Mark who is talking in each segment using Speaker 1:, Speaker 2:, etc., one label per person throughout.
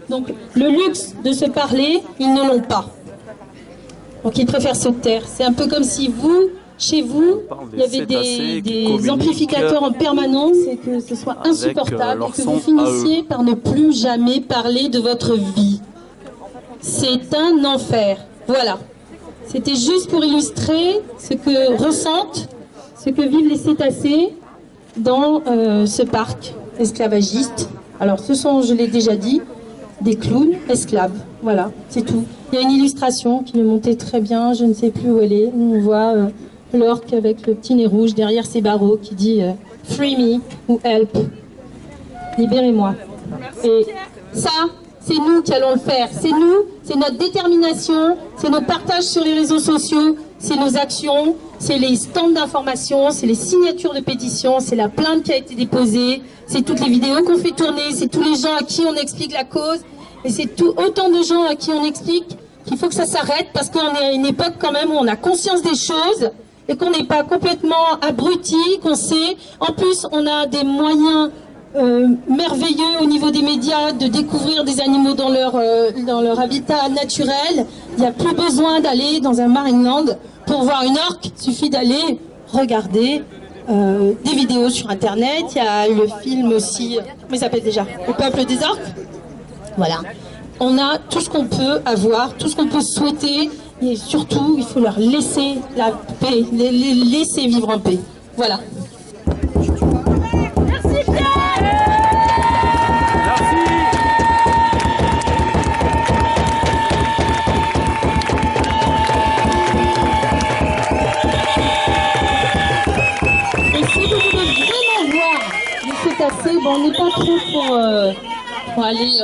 Speaker 1: Donc le luxe de se parler, ils ne l'ont pas. Donc ils préfèrent se taire. C'est un peu comme si vous, chez vous, il y avait des amplificateurs en permanence et que ce soit insupportable et que vous finissiez par ne plus jamais parler de votre vie. C'est un enfer. Voilà. C'était juste pour illustrer ce que ressentent, ce que vivent les cétacés dans ce parc esclavagiste. Alors ce sont, je l'ai déjà dit, des clowns esclaves. Voilà, c'est tout. Il y a une illustration qui est montée très bien, je ne sais plus où elle est. On voit l'orque avec le petit nez rouge derrière ses barreaux qui dit « Free me » ou « Help ». Libérez-moi. Et ça, c'est nous qui allons le faire. C'est nous, c'est notre détermination, c'est nos partages sur les réseaux sociaux, c'est nos actions, c'est les stands d'information, c'est les signatures de pétition, c'est la plainte qui a été déposée, c'est toutes les vidéos qu'on fait tourner, c'est tous les gens à qui on explique la cause, et c'est autant de gens à qui on explique qu'il faut que ça s'arrête parce qu'on est à une époque quand même où on a conscience des choses et qu'on n'est pas complètement abruti, qu'on sait. En plus, on a des moyens merveilleux au niveau des médias de découvrir des animaux dans leur habitat naturel. Il n'y a plus besoin d'aller dans un Marineland pour voir une orque. Il suffit d'aller regarder des vidéos sur Internet. Il y a le film aussi, comment il s'appelle déjà? Le peuple des orques. Voilà. On a tout ce qu'on peut avoir, tout ce qu'on peut souhaiter. Et surtout, il faut leur laisser la paix, les laisser vivre en paix. Voilà. Bon, on n'est pas trop pour aller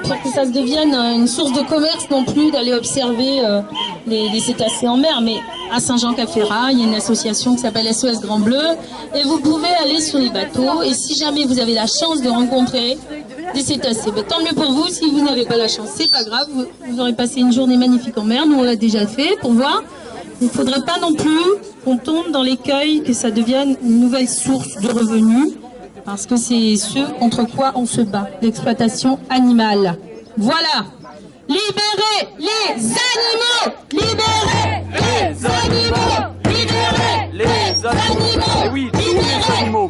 Speaker 1: pour que ça se devienne une source de commerce non plus, d'aller observer les cétacés en mer. Mais à Saint-Jean-Cap-Ferrat, il y a une association qui s'appelle SOS Grand Bleu et vous pouvez aller sur les bateaux. Et si jamais vous avez la chance de rencontrer des cétacés, ben, tant mieux pour vous. Si vous n'avez pas la chance, c'est pas grave, vous aurez passé une journée magnifique en mer. Nous, on l'a déjà fait pour voir. Il ne faudrait pas non plus qu'on tombe dans l'écueil, que ça devienne une nouvelle source de revenus. Parce que c'est ce contre quoi on se bat, l'exploitation animale. Voilà. Libérez les animaux! Libérez les animaux! Libérez les animaux!
Speaker 2: Oui, tous les animaux!